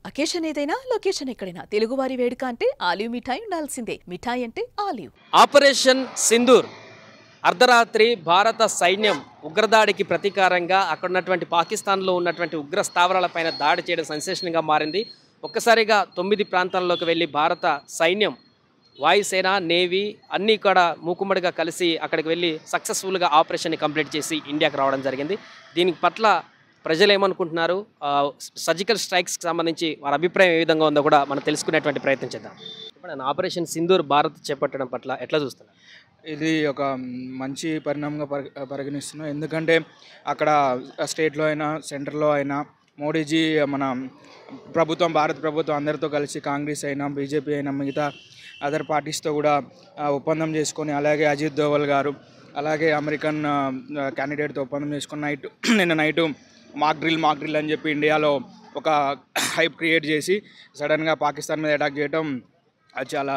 Occasion ఏదైనా location ఎక్కడైనా తెలుగువారి వేడుక అంటే ఆలివ్ మిఠాయి ఉండాల్సిందే. మిఠాయి అంటే ఆలివ్. ఆపరేషన్ సింధూర్ అర్ధరాత్రి భారత సైన్యం ఉగ్రదాడికి ప్రతీకారంగా అక్కడ ఉన్నటువంటి పాకిస్తాన్లో ఉన్నటువంటి ఉగ్ర స్థావరాలపైన దాడి చేయడం సెన్సేషన్గా మారింది. ఒక్కసారిగా 9 ప్రాంతాల్లోకి వెళ్ళి భారత సైన్యం వాయుసేన నేవీ అన్నీ కూడా మూకుమ్మడిగా కలిసి అక్కడికి వెళ్ళి సక్సెస్ఫుల్గా ఆపరేషన్ని కంప్లీట్ చేసి ఇండియాకి రావడం జరిగింది. దీనికి పట్ల ప్రజలు ఏమనుకుంటున్నారు, సర్జికల్ స్ట్రైక్స్కి సంబంధించి వారి అభిప్రాయం ఏ విధంగా ఉందో కూడా మనం తెలుసుకునేటువంటి ప్రయత్నం చేద్దాం. ఇప్పుడు ఆపరేషన్ సింధూర్ భారత్ చేపట్టడం పట్ల ఎట్లా చూస్తున్నారు? ఇది ఒక మంచి పరిణామంగా పరిగణిస్తున్నాం. ఎందుకంటే అక్కడ స్టేట్లో అయినా సెంటర్లో అయినా మోడీజీ మన ప్రభుత్వం, భారత ప్రభుత్వం అందరితో కలిసి కాంగ్రెస్ అయినా బీజేపీ అయినా మిగతా అదర్ పార్టీస్తో కూడా ఒప్పందం చేసుకొని, అలాగే అజిత్ దోవల్ గారు అలాగే అమెరికన్ క్యాండిడేట్తో ఒప్పందం చేసుకుని నిన్న నైటు మాక్ డ్రిల్ అని చెప్పి ఇండియాలో ఒక హైప్ క్రియేట్ చేసి సడన్గా పాకిస్తాన్ మీద అటాక్ చేయడం అది చాలా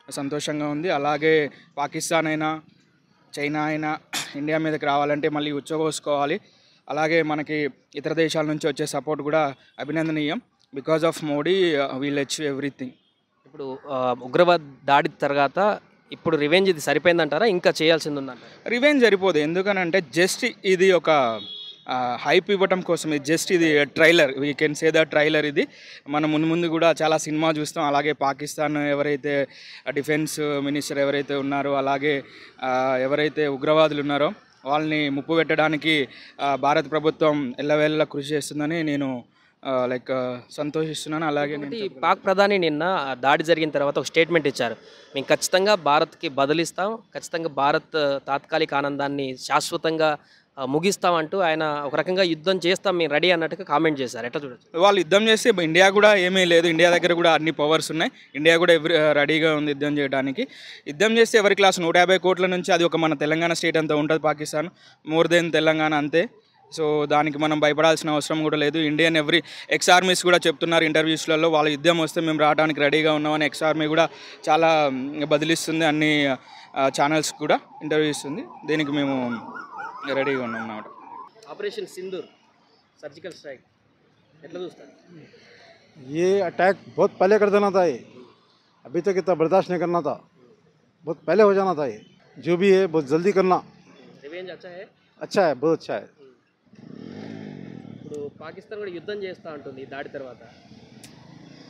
సంతోషంగా ఉంది. అలాగే పాకిస్తాన్ అయినా చైనా అయినా ఇండియా మీదకి రావాలంటే మళ్ళీ ఉచ్చబోసుకోవాలి. అలాగే మనకి ఇతర దేశాల నుంచి వచ్చే సపోర్ట్ కూడా అభినందనీయం. Because of Modi will achieve everything. ఇప్పుడు ఉగ్రవాద దాడి తర్వాత ఇప్పుడు రివెంజ్ ఇది సరిపోయిందంటారా, ఇంకా చేయాల్సింది ఉందంటారా? రివెంజ్ సరిపోదు. ఎందుకనంటే జస్ట్ ఇది ఒక హైప్ ఇవ్వటం కోసం, ఇది జస్ట్ ఇది trailer, we can say the trailer. ఇది మనం ముందు కూడా చాలా సినిమా చూస్తాం. అలాగే పాకిస్తాన్ ఎవరైతే డిఫెన్స్ మినిస్టర్ ఎవరైతే ఉన్నారో, అలాగే ఎవరైతే ఉగ్రవాదులు ఉన్నారో వాళ్ళని ముప్పు పెట్టడానికి భారత ప్రభుత్వం ఎల్లవేళలా కృషి చేస్తుందని నేను సంతోషిస్తున్నాను. అలాగే పాక్ ప్రధాని నిన్న దాడి జరిగిన తర్వాత ఒక స్టేట్మెంట్ ఇచ్చారు. మేము ఖచ్చితంగా భారత్కి బదులిస్తాం, ఖచ్చితంగా భారత్ తాత్కాలిక ఆనందాన్ని శాశ్వతంగా ముగిస్తామంటూ ఆయన ఒక రకంగా యుద్ధం చేస్తాం మేము రెడీ అన్నట్టుగా కామెంట్ చేశారు. ఎట్లా చూడొచ్చు? వాళ్ళు యుద్ధం చేస్తే ఇండియా కూడా ఏమీ లేదు, ఇండియా దగ్గర కూడా అన్ని పవర్స్ ఉన్నాయి, ఇండియా కూడా రెడీగా ఉంది యుద్ధం చేయడానికి. యుద్ధం చేస్తే ఎవరి క్లాస్ 150 కోట్ల నుంచి అది ఒక మన తెలంగాణ స్టేట్ అంతా ఉంటుంది పాకిస్తాన్, మోర్ దెన్ తెలంగాణ అంతే. సో దానికి మనం భయపడాల్సిన అవసరం కూడా లేదు. ఇండియన్ ఎక్స్ ఆర్మీస్ కూడా చెప్తున్నారు ఇంటర్వ్యూస్లలో, వాళ్ళ యుద్ధం వస్తే మేము రావడానికి రెడీగా ఉన్నామని ఎక్స్ ఆర్మీ కూడా చాలా బదిలిస్తుంది, అన్ని ఛానల్స్ కూడా ఇంటర్వ్యూ ఇస్తుంది. దీనికి మేము రెడీగా ఉన్నాం అన్నమాట. ఆపరేషన్ సింధూర్ सर्जिकल स्ट्राइक ఎట్లా చూస్తారు? ये अटैक बहुत पहले कर देना था, ये अभी तक इतना बर्दाश्त नहीं करना था, बहुत पहले हो जाना था। ये जो भी है बहुत जल्दी करना। रिवेंज अच्छा है, बहुत अच्छा है। ఇప్పుడు పాకిస్తాన్ కూడా యుద్ధం చేస్తా ఉంటుంది దాడి తర్వాత.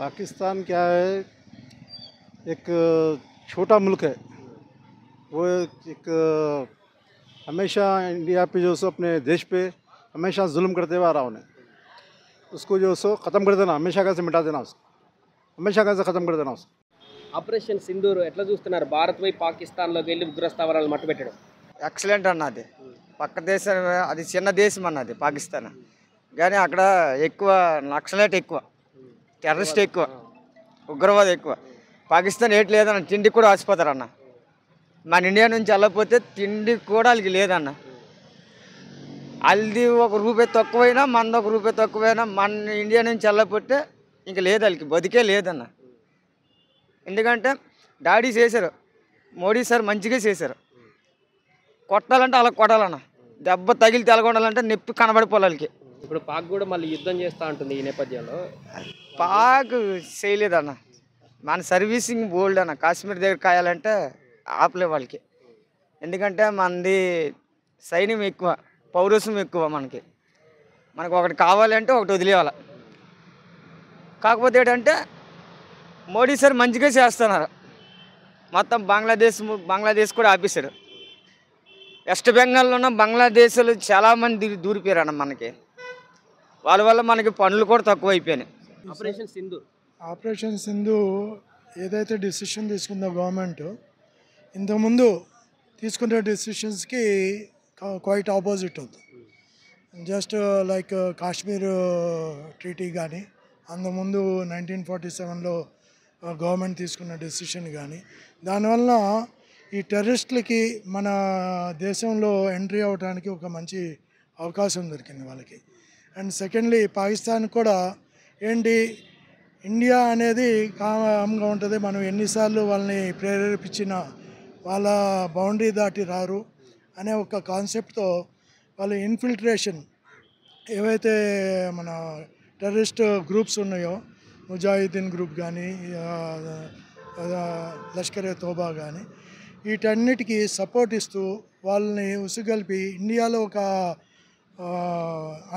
पाकिस्तान क्या है, एक छोटा मुल्क है, वो एक हमेशा इंडिया पे जो सो अपने देश पे हमेशा जुल्म करते हुआ रहा उन्हें, उसको जो सो ख़त्म कर देना, हमेशा का से मिटा देना, उसको हमेशा का से ख़त्म कर देना उसको। ఆపరేషన్ సింధూర్ ఎట్లా చూస్తున్నారు? భారత్ పోయి పాకిస్తాన్లోకి వెళ్ళి ఉగ్ర స్థావరాలు మట్టుపెట్టడం ఎక్సలెంట్ అన్నది. పక్క దేశం అది చిన్న దేశం అన్నది పాకిస్తాన్, కానీ అక్కడ ఎక్కువ నక్సలైట్ ఎక్కువ, టెర్రరిస్ట్ ఎక్కువ, ఉగ్రవాదం ఎక్కువ. పాకిస్తాన్ ఏటి లేదన్న, తిండికి కూడా ఆసిపోతారు అన్న. మన ఇండియా నుంచి వెళ్ళకపోతే తిండి కూడా వాళ్ళకి లేదన్న. వాళ్ళది ₹1 తక్కువైనా మనది ₹1 తక్కువైనా మన ఇండియా నుంచి వెళ్ళకపోతే ఇంక లేదు, వాళ్ళకి బతికే లేదన్న. ఎందుకంటే డాడీ చేశారు, మోడీ సార్ మంచిగా చేశారు. కొట్టాలంటే అలా కొట్టాలన్న, దెబ్బ తగిలి తెలగొండాలంటే నొప్పి కనబడిపోవాలి వాళ్ళకి. ఇప్పుడు పాక్ కూడా మళ్ళీ యుద్ధం చేస్తూ ఉంటుంది ఈ నేపథ్యంలో. పాక్ చేయలేదన్న, మన సర్వీసింగ్ బోల్డ్ అన్న. కాశ్మీర్ దగ్గర కాయాలంటే ఆపలే వాళ్ళకి, ఎందుకంటే మనది సైన్యం ఎక్కువ, పౌరసం ఎక్కువ. మనకు ఒకటి కావాలంటే ఒకటి వదిలేయాలి. కాకపోతే ఏంటంటే మోడీ సార్ మంచిగా చేస్తున్నారు. మొత్తం బంగ్లాదేశ్ కూడా ఆపేశారు. వెస్ట్ బెంగాల్లో ఉన్న బంగ్లాదేశ్లో చాలామంది దూరిపోయారు అన్న. మనకి వాళ్ళ వల్ల మనకి పనులు కూడా తక్కువ అయిపోయినాయి. ఆపరేషన్ సింధు ఏదైతే డిసిషన్ తీసుకుందో గవర్నమెంట్, ఇంతకుముందు తీసుకునే డిసిషన్స్కి క్వైట్ ఆపోజిట్ ఉంది. జస్ట్ లైక్ కాశ్మీర్ ట్రీటీ కానీ, అంతకుముందు 1947లో గవర్నమెంట్ తీసుకున్న డెసిషన్ కానీ, దానివల్ల ఈ టెర్రరిస్టులకి మన దేశంలో ఎంట్రీ అవ్వడానికి ఒక మంచి అవకాశం దొరికింది వాళ్ళకి. అండ్ సెకండ్లీ పాకిస్తాన్ కూడా ఏంటి, ఇండియా అనేది కామ్గా ఉంటుంది, మనం ఎన్నిసార్లు వాళ్ళని ప్రేరేపించినా వాళ్ళ బౌండరీ దాటి రారు అనే ఒక కాన్సెప్ట్తో వాళ్ళు ఇన్ఫిల్ట్రేషన్ ఏవైతే మన టెర్రరిస్ట్ గ్రూప్స్ ఉన్నాయో ముజాహిద్దీన్ గ్రూప్ కానీ లష్కరే తోబా కానీ వీటన్నిటికీ సపోర్ట్ ఇస్తూ వాళ్ళని ఉసుగొల్పి ఇండియాలో ఒక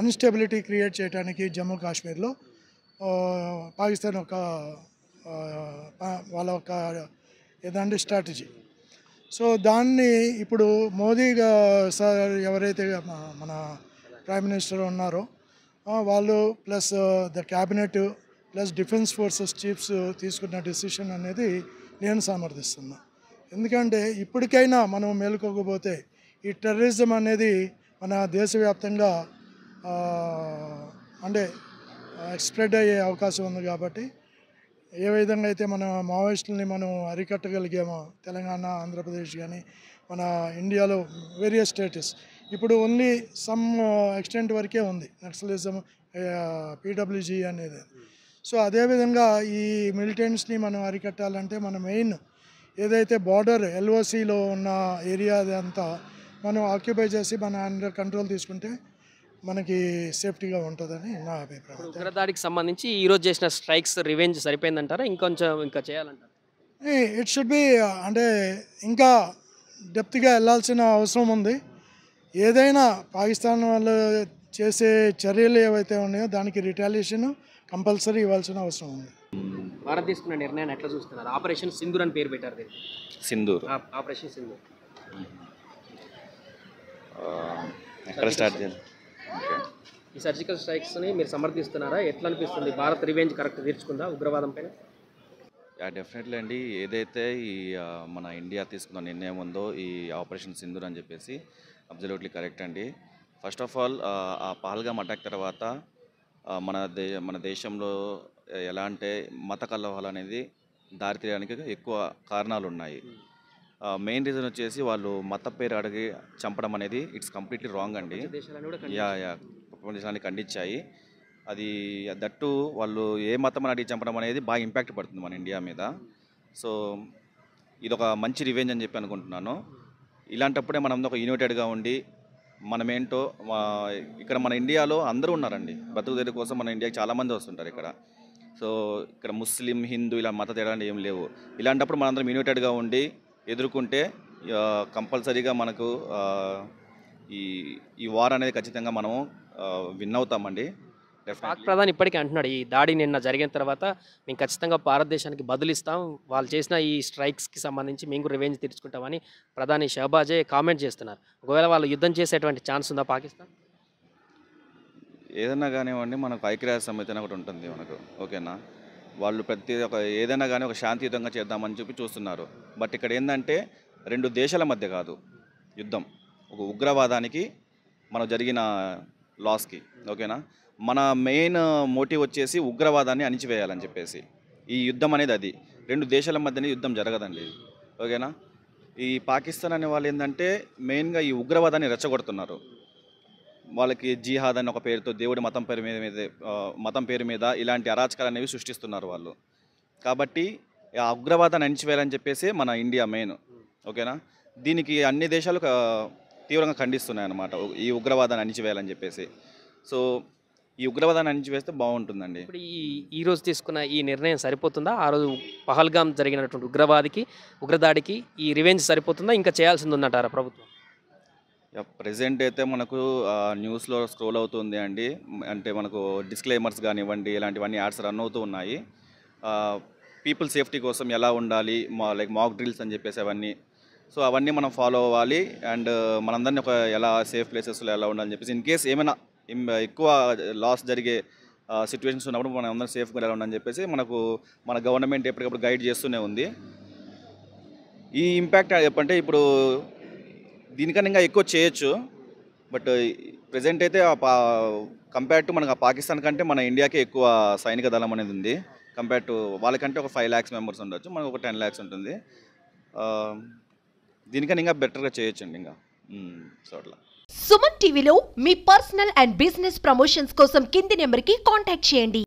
అన్స్టెబిలిటీ క్రియేట్ చేయడానికి జమ్మూ కాశ్మీర్లో పాకిస్తాన్ ఒక వాళ్ళ ఒక ఏదంటే స్ట్రాటజీ. సో దాన్ని ఇప్పుడు మోదీ సార్ ఎవరైతే మన ప్రైమ్ మినిస్టర్ ఉన్నారో వాళ్ళు plus the cabinet plus defence forces chiefs తీసుకున్న డెసిషన్ అనేది నేను సమర్థిస్తున్నా. ఎందుకంటే ఇప్పటికైనా మనం మేలుకోకపోతే ఈ టెర్రరిజం అనేది మన దేశవ్యాప్తంగా అంటే స్ప్రెడ్ అయ్యే అవకాశం ఉంది. కాబట్టి ఏ విధంగా అయితే మన మావోయిస్టులని మనం అరికట్టగలిగామో తెలంగాణ, ఆంధ్రప్రదేశ్ కానీ మన ఇండియాలో వేరియస్ స్టేటస్ ఇప్పుడు ఓన్లీ సమ్ ఎక్స్టెంట్ వరకే ఉంది నక్సలిజం, పీడబ్ల్యూజీ అనేది. సో అదేవిధంగా ఈ మిలిటెంట్స్ని మనం అరికట్టాలంటే మన మెయిన్ ఏదైతే బార్డర్ ఎల్ఓసిలో ఉన్న ఏరియా అదంతా మనం ఆక్యుపై చేసి మన అండర్ కంట్రోల్ తీసుకుంటే మనకి సేఫ్టీగా ఉంటుందని నా అభిప్రాయం. ఉగ్రదాడికి సంబంధించి ఈరోజు చేసిన స్ట్రైక్స్ రివెంజ్ సరిపోయిందంటారా, ఇంకా చేయాలంటారా? ఇట్ షుడ్ బి అంటే ఇంకా డెప్త్గా వెళ్ళాల్సిన అవసరం ఉంది. ఏదైనా పాకిస్తాన్ వాళ్ళు చేసే చర్యలు ఏవైతే ఉన్నాయో దానికి రిటాలియేషన్ కంపల్సరీ ఇవ్వాల్సిన అవసరం ఉంది. భారత్ తీసుకున్న నిర్ణయాన్ని ఎట్లా చూస్తున్నారు? ఆపరేషన్ సింధూర్ అని పేరు పెట్టారు దీనికి. సింధూర్ ఆపరేషన్ సింధూర్ ఎక్కడ స్టార్ట్ చేయాలి? ఈ సర్జికల్ స్ట్రైక్స్ని మీరు సమర్థిస్తున్నారా? ఎట్లా అనిపిస్తుంది? భారత్ రివెంజ్ కరెక్ట్ తీర్చుకుందా ఉగ్రవాదం పైన? డెఫినెట్లీ అండి. ఏదైతే ఈ మన ఇండియా తీసుకున్న నిర్ణయం ఉందో ఈ ఆపరేషన్ సింధూర్ అని చెప్పేసి అబ్జల్యూట్లీ కరెక్ట్ అండి. ఫస్ట్ ఆఫ్ ఆల్ ఆ పహల్గామ్ అటాక్ తర్వాత మన దేశంలో ఎలా అంటే మత కలహాలు అనేది దారితీయడానికి ఎక్కువ కారణాలు ఉన్నాయి. మెయిన్ రీజన్ వచ్చేసి వాళ్ళు మత పేరు అడిగి చంపడం అనేది ఇట్స్ కంప్లీట్లీ రాంగ్ అండి. ప్రపంచ దేశాన్ని ఖండించాయి. అది దట్టు వాళ్ళు ఏ మతం అని అడిగి చంపడం అనేది బాగా ఇంపాక్ట్ పడుతుంది మన ఇండియా మీద. సో ఇది ఒక మంచి రివెంజ్ అని చెప్పి అనుకుంటున్నాను. ఇలాంటప్పుడే మనం ఒక యూనైటెడ్గా ఉండి మనమేంటో ఇక్కడ మన ఇండియాలో అందరూ ఉన్నారండి. బతుకుదేరు కోసం మన ఇండియాకి చాలామంది వస్తుంటారు ఇక్కడ. సో ఇక్కడ ముస్లిం, హిందూ ఇలా మత తేడా ఏం లేవు. ఇలాంటప్పుడు మనందరం యూనైటెడ్గా ఉండి ఎదుర్కొంటే కంపల్సరీగా మనకు ఈ వార్ అనేది ఖచ్చితంగా మనము విన్ అవుతామండి. పాక్ ప్రధాని ఇప్పటికీ అంటున్నాడు ఈ దాడి నిన్న జరిగిన తర్వాత మేము ఖచ్చితంగా భారతదేశానికి బదులిస్తాం, వాళ్ళు చేసిన ఈ స్ట్రైక్స్కి సంబంధించి మేము రివెంజ్ తీర్చుకుంటామని ప్రధాని షహబాజే కామెంట్ చేస్తున్నారు. ఒకవేళ వాళ్ళు యుద్ధం చేసేటువంటి ఛాన్స్ ఉందా పాకిస్తాన్? ఏదైనా కానివ్వండి, మనకు ఐక్యరాజ్య సమితి అని ఒకటి ఉంటుంది మనకు, ఓకేనా. వాళ్ళు ఏదైనా కానీ ఒక శాంతియుతంగా చేద్దామని చెప్పి చూస్తున్నారు. బట్ ఇక్కడ ఏంటంటే రెండు దేశాల మధ్య కాదు యుద్ధం, ఒక ఉగ్రవాదానికి మనకు జరిగిన లాస్కి, ఓకేనా. మన మెయిన్ మోటివ్ వచ్చేసి ఉగ్రవాదాన్ని అణిచివేయాలని చెప్పేసి ఈ యుద్ధం అనేది అది. రెండు దేశాల మధ్యనే యుద్ధం జరగదండి, ఓకేనా. ఈ పాకిస్తాన్ అనే వాళ్ళు ఏంటంటే మెయిన్గా ఈ ఉగ్రవాదాన్ని రెచ్చగొడుతున్నారు. వాళ్ళకి జిహాద్ అని ఒక పేరుతో దేవుడి మతం పేరు మీద ఇలాంటి అరాచకాలు అనేవి సృష్టిస్తున్నారు వాళ్ళు. కాబట్టి ఆ ఉగ్రవాదాన్ని అణిచివేయాలని చెప్పేసి మన ఇండియా మెయిన్, ఓకేనా. దీనికి అన్ని దేశాలు తీవ్రంగా ఖండిస్తున్నాయి అన్నమాట, ఈ ఉగ్రవాదాన్ని అణిచివేయాలని చెప్పేసి. సో ఈ ఉగ్రవాదాన్ని అణిచివేస్తే బాగుంటుందండి. ఇప్పుడు ఈ రోజు తీసుకున్న ఈ నిర్ణయం సరిపోతుందా? ఆ రోజు పహల్గామ్ జరిగినటువంటి ఉగ్రదాడికి ఈ రివెంజ్ సరిపోతుందా, ఇంకా చేయాల్సింది ఉందంటారా ప్రభుత్వం? ప్రెజెంట్ అయితే మనకు న్యూస్లో స్క్రోల్ అవుతుంది అండి. అంటే మనకు డిస్క్లైమర్స్ కానివ్వండి, ఇలాంటివన్నీ యాడ్స్ రన్ అవుతూ ఉన్నాయి. పీపుల్ సేఫ్టీ కోసం ఎలా ఉండాలి, మాక్ డ్రిల్స్ అని చెప్పేసి అవన్నీ. సో అవన్నీ మనం ఫాలో అవ్వాలి. అండ్ మనందరినీ ఎలా సేఫ్ ప్లేసెస్లో ఎలా ఉండాలని చెప్పేసి ఇన్ కేస్ ఏమైనా ఎక్కువ లాస్ జరిగే సిచ్యువేషన్స్ ఉన్నప్పుడు మనం అందరం సేఫ్గా ఎలా ఉండాలని చెప్పేసి మన గవర్నమెంట్ ఎప్పటికప్పుడు గైడ్ చేస్తూనే ఉంది. ఈ ఇంపాక్ట్ చెప్పంటే ఇప్పుడు దీనికన్నా ఇంకా ఎక్కువ చేయొచ్చు. బట్ ప్రజెంట్ అయితే కంపేర్ టు మనకు పాకిస్తాన్ కంటే మన ఇండియాకే ఎక్కువ సైనిక దళం అనేది ఉంది. కంపేర్ టు వాళ్ళకంటే ఒక 5 lakhs మెంబర్స్ ఉండొచ్చు, మనకు ఒక 10 lakhs ఉంటుంది. దీనికన్నా ఇంకా బెటర్గా చేయొచ్చండి ఇంకా. సో అట్లా సుమన్ టీవీలో మీ పర్సనల్ అండ్ బిజినెస్ ప్రమోషన్స్ కోసం కింది నెంబర్కి కాంటాక్ట్ చేయండి.